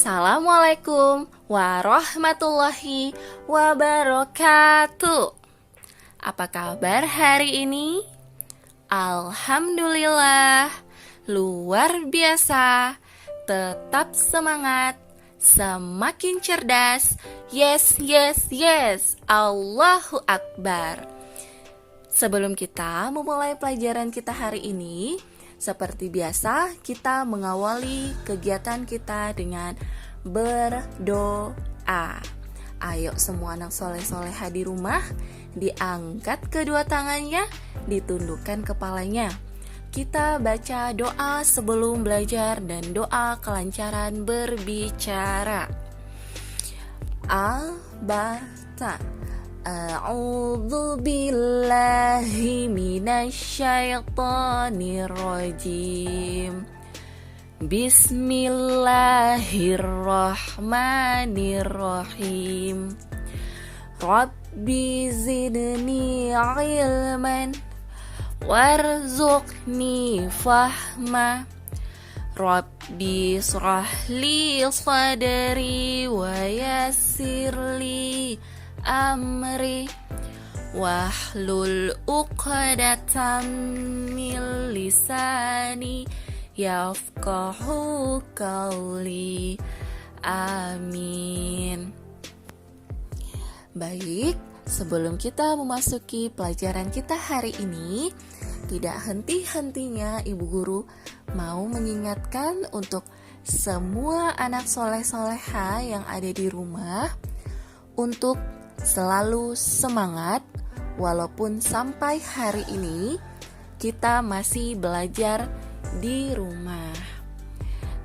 Assalamualaikum warahmatullahi wabarakatuh. Apa kabar hari ini? Alhamdulillah, luar biasa. Tetap semangat, semakin cerdas. Yes, yes, yes. Allahu Akbar. Sebelum kita memulai pelajaran kita hari ini, seperti biasa, kita mengawali kegiatan kita dengan berdoa. Ayo semua anak soleh-soleha di rumah, diangkat kedua tangannya, ditundukkan kepalanya. Kita baca doa sebelum belajar dan doa kelancaran berbicara. Al-Bata. A'udzu billahi minasyaitonir rajim. Bismillahirrahmanirrahim. Rabbi zidni ilman warzuqni fahma. Rabbi shrahli sadri wa yassirli amri wahlul uqdatam min lisani yafqahu qawli. Amin. Baik, sebelum kita memasuki pelajaran kita hari ini, tidak henti-hentinya Ibu Guru mau mengingatkan untuk semua anak soleh-soleha yang ada di rumah untuk selalu semangat walaupun sampai hari ini kita masih belajar di rumah.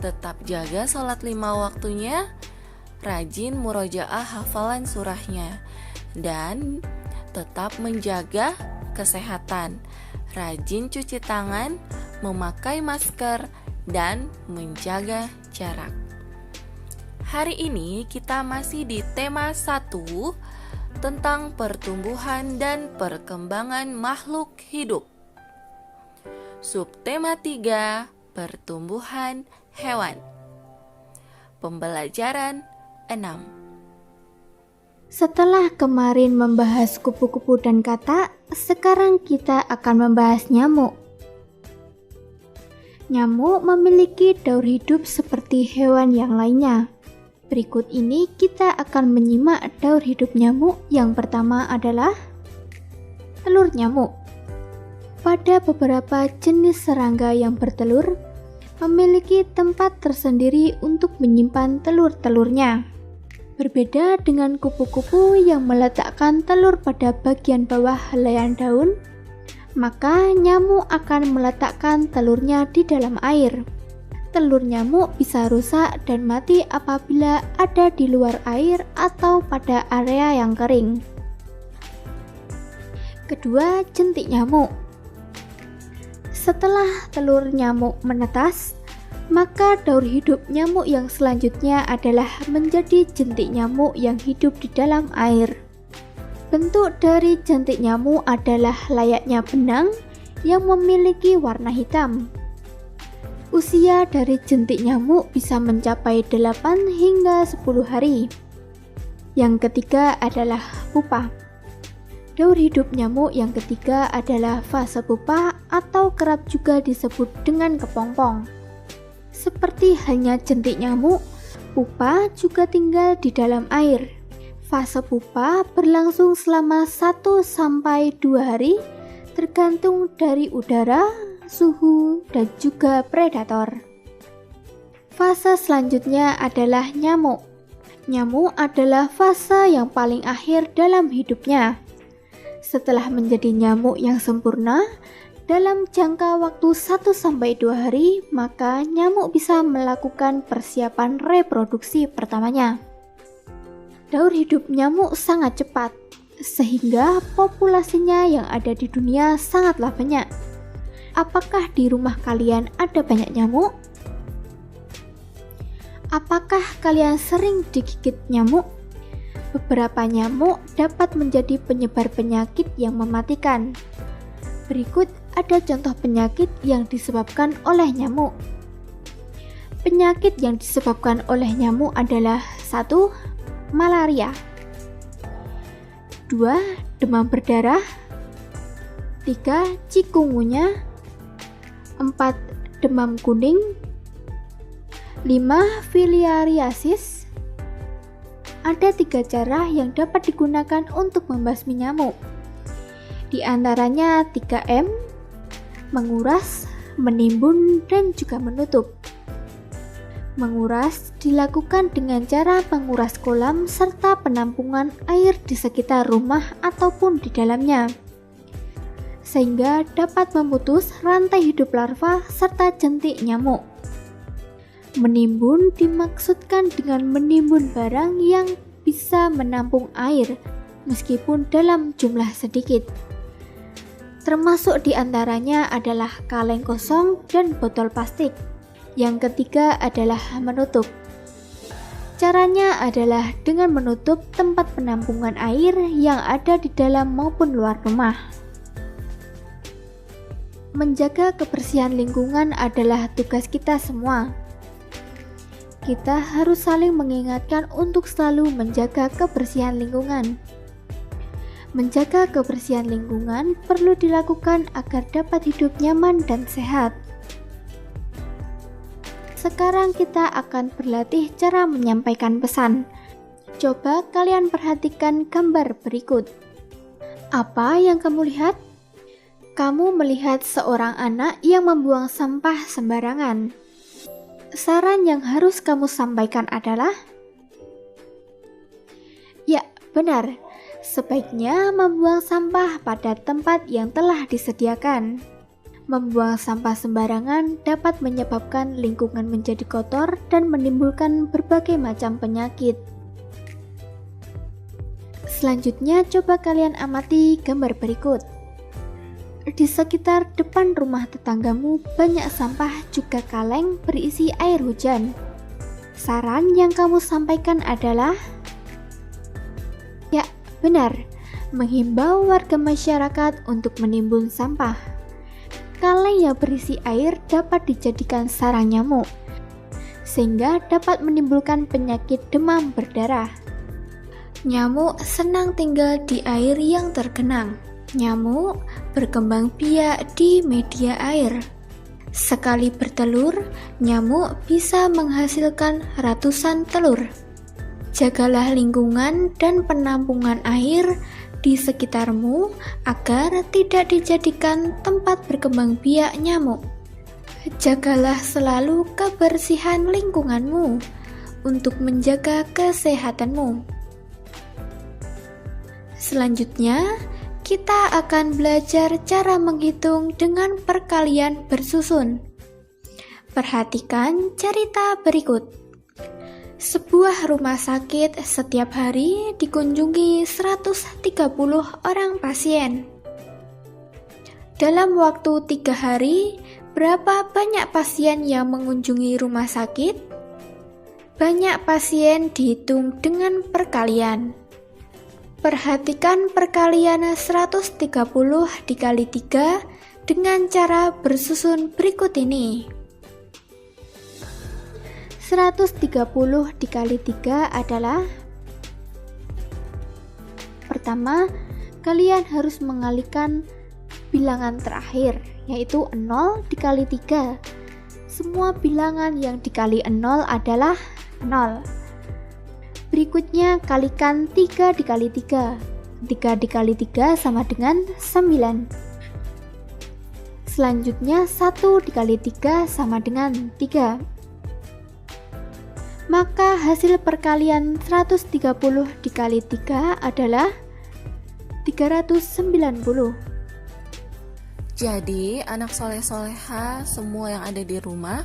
Tetap jaga sholat 5 waktunya, rajin murojaah hafalan surahnya, dan tetap menjaga kesehatan, rajin cuci tangan, memakai masker, dan menjaga jarak. Hari ini kita masih di tema 1 tentang pertumbuhan dan perkembangan makhluk hidup. Subtema 3, pertumbuhan hewan. Pembelajaran 6. Setelah kemarin membahas kupu-kupu dan kata, sekarang kita akan membahas nyamuk. Nyamuk memiliki daur hidup seperti hewan yang lainnya. Berikut ini kita akan menyimak daur hidup nyamuk. Yang pertama adalah telur nyamuk. Pada beberapa jenis serangga yang bertelur, memiliki tempat tersendiri untuk menyimpan telur-telurnya. Berbeda dengan kupu-kupu yang meletakkan telur pada bagian bawah helaian daun, maka nyamuk akan meletakkan telurnya di dalam air. Telur nyamuk bisa rusak dan mati apabila ada di luar air atau pada area yang kering. Kedua, jentik nyamuk. Setelah telur nyamuk menetas, maka daur hidup nyamuk yang selanjutnya adalah menjadi jentik nyamuk yang hidup di dalam air. Bentuk dari jentik nyamuk adalah layaknya benang yang memiliki warna hitam. Usia dari jentik nyamuk bisa mencapai 8 hingga 10 hari. Yang ketiga adalah pupa. Daur hidup nyamuk yang ketiga adalah fase pupa atau kerap juga disebut dengan kepompong. Seperti halnya jentik nyamuk, pupa juga tinggal di dalam air. Fase pupa berlangsung selama 1-2 hari, tergantung dari udara, suhu, dan juga predator. Fase selanjutnya adalah nyamuk. Nyamuk adalah fase yang paling akhir dalam hidupnya. Setelah menjadi nyamuk yang sempurna, dalam jangka waktu 1-2 hari, maka nyamuk bisa melakukan persiapan reproduksi pertamanya. Daur hidup nyamuk sangat cepat, sehingga populasinya yang ada di dunia sangatlah banyak. Apakah di rumah kalian ada banyak nyamuk? Apakah kalian sering digigit nyamuk? Beberapa nyamuk dapat menjadi penyebar penyakit yang mematikan. Berikut ada contoh penyakit yang disebabkan oleh nyamuk. Penyakit yang disebabkan oleh nyamuk adalah 1. Malaria, 2. Demam berdarah, 3. Chikungunya, 4. Demam kuning, 5. Filariasis. Ada 3 cara yang dapat digunakan untuk membasmi nyamuk. Di antaranya 3M, menguras, menimbun, dan juga menutup. Menguras dilakukan dengan cara menguras kolam serta penampungan air di sekitar rumah ataupun di dalamnya, sehingga dapat memutus rantai hidup larva serta jentik nyamuk. Menimbun dimaksudkan dengan menimbun barang yang bisa menampung air meskipun dalam jumlah sedikit. Termasuk di antaranya adalah kaleng kosong dan botol plastik. Yang ketiga adalah menutup. Caranya adalah dengan menutup tempat penampungan air yang ada di dalam maupun luar rumah. Menjaga kebersihan lingkungan adalah tugas kita semua. Kita harus saling mengingatkan untuk selalu menjaga kebersihan lingkungan. Menjaga kebersihan lingkungan perlu dilakukan agar dapat hidup nyaman dan sehat. Sekarang kita akan berlatih cara menyampaikan pesan. Coba kalian perhatikan gambar berikut. Apa yang kamu lihat? Kamu melihat seorang anak yang membuang sampah sembarangan. Saran yang harus kamu sampaikan adalah, ya, benar. Sebaiknya membuang sampah pada tempat yang telah disediakan. Membuang sampah sembarangan dapat menyebabkan lingkungan menjadi kotor dan menimbulkan berbagai macam penyakit. Selanjutnya, coba kalian amati gambar berikut. Di sekitar depan rumah tetanggamu banyak sampah juga kaleng berisi air hujan. Saran yang kamu sampaikan adalah, ya, benar, menghimbau warga masyarakat untuk menimbun sampah. Kaleng yang berisi air dapat dijadikan sarang nyamuk, sehingga dapat menimbulkan penyakit demam berdarah. Nyamuk senang tinggal di air yang tergenang. Nyamuk berkembang biak di media air. Sekali bertelur, nyamuk bisa menghasilkan ratusan telur. Jagalah lingkungan dan penampungan air di sekitarmu agar tidak dijadikan tempat berkembang biak nyamuk. Jagalah selalu kebersihan lingkunganmu untuk menjaga kesehatanmu. Selanjutnya, kita akan belajar cara menghitung dengan perkalian bersusun. Perhatikan cerita berikut. Sebuah rumah sakit setiap hari dikunjungi 130 orang pasien. Dalam waktu 3 hari, berapa banyak pasien yang mengunjungi rumah sakit? Banyak pasien dihitung dengan perkalian. Perhatikan perkalian 130 dikali 3 dengan cara bersusun berikut ini. 130 dikali 3 adalah, pertama, kalian harus mengalihkan bilangan terakhir, yaitu 0 dikali 3. Semua bilangan yang dikali 0 adalah 0. Berikutnya, kalikan 3 dikali 3. 3 dikali 3 sama dengan 9. Selanjutnya, 1 dikali 3 sama dengan 3. Maka hasil perkalian 130 dikali 3 adalah 390. Jadi, anak soleh-soleha semua yang ada di rumah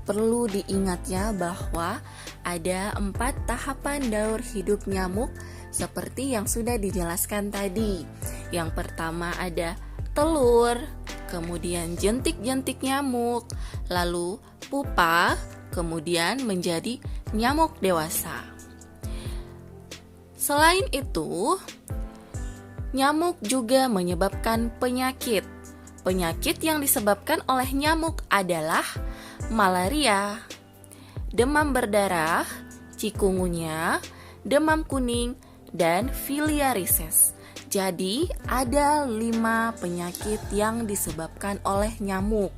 perlu diingatnya bahwa ada 4 tahapan daur hidup nyamuk seperti yang sudah dijelaskan tadi. Yang pertama ada telur, kemudian jentik-jentik nyamuk, lalu pupa, kemudian menjadi nyamuk dewasa. Selain itu, nyamuk juga menyebabkan penyakit. Penyakit yang disebabkan oleh nyamuk adalah malaria, demam berdarah, cikungunya, demam kuning, dan filariasis. Jadi ada 5 penyakit yang disebabkan oleh nyamuk.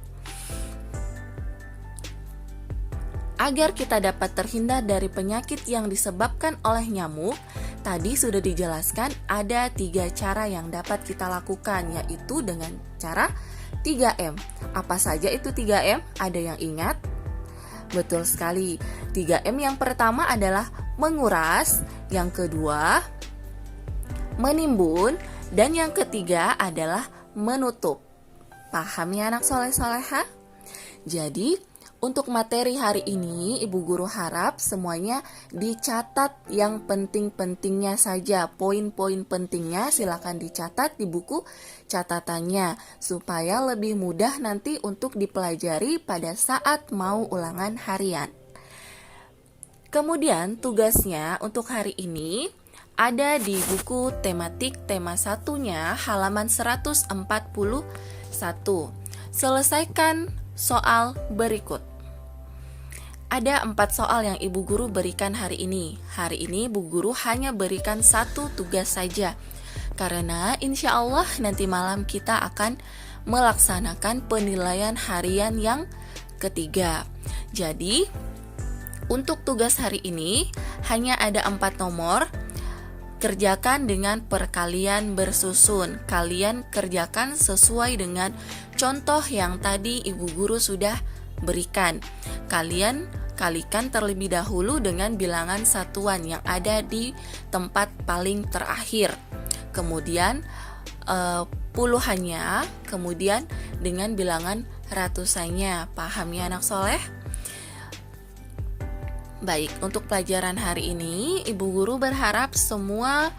Agar kita dapat terhindar dari penyakit yang disebabkan oleh nyamuk, tadi sudah dijelaskan ada 3 cara yang dapat kita lakukan, yaitu dengan cara 3M. Apa saja itu 3M? Ada yang ingat? Betul sekali. 3M yang pertama adalah menguras, yang kedua menimbun, dan yang ketiga adalah menutup. Paham ya anak soleh-soleha? Jadi untuk materi hari ini, Ibu Guru harap semuanya dicatat yang penting-pentingnya saja. Poin-poin pentingnya silakan dicatat di buku catatannya, supaya lebih mudah nanti untuk dipelajari pada saat mau ulangan harian. Kemudian tugasnya untuk hari ini ada di buku tematik tema 1-nya halaman 141. Selesaikan soal berikut. Ada 4 soal yang Ibu Guru berikan hari ini. Hari ini Bu Guru hanya berikan 1 tugas saja, karena insya Allah nanti malam kita akan melaksanakan penilaian harian yang ketiga. Jadi untuk tugas hari ini hanya ada 4 nomor. Kerjakan dengan perkalian bersusun. Kalian kerjakan sesuai dengan contoh yang tadi Ibu Guru sudah berikan. Kalian kalikan terlebih dahulu dengan bilangan satuan yang ada di tempat paling terakhir. Kemudian puluhannya, kemudian dengan bilangan ratusannya. Paham ya anak soleh? Baik, untuk pelajaran hari ini Ibu Guru berharap semua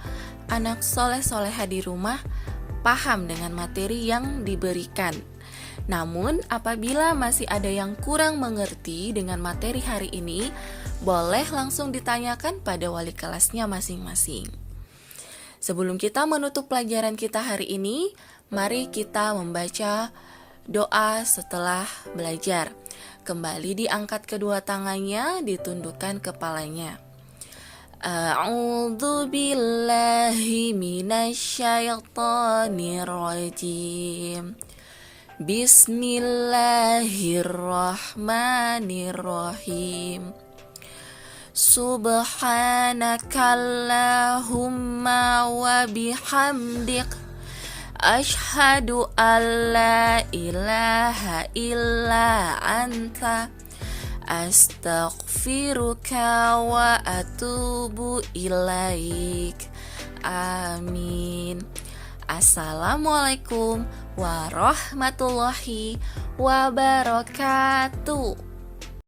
anak soleh-soleha di rumah paham dengan materi yang diberikan. Namun apabila masih ada yang kurang mengerti dengan materi hari ini, boleh langsung ditanyakan pada wali kelasnya masing-masing. Sebelum kita menutup pelajaran kita hari ini, mari kita membaca doa setelah belajar. Kembali diangkat kedua tangannya, ditundukkan kepalanya. A'udzu billahi minasyaitonir rajim. Bismillahirrahmanirrahim. Subhanakallahumma wa bihamdik, asyhadu an la ilaha illa anta, astaghfiruka wa atubu ilaik. Amin. Assalamualaikum warahmatullahi wabarakatuh.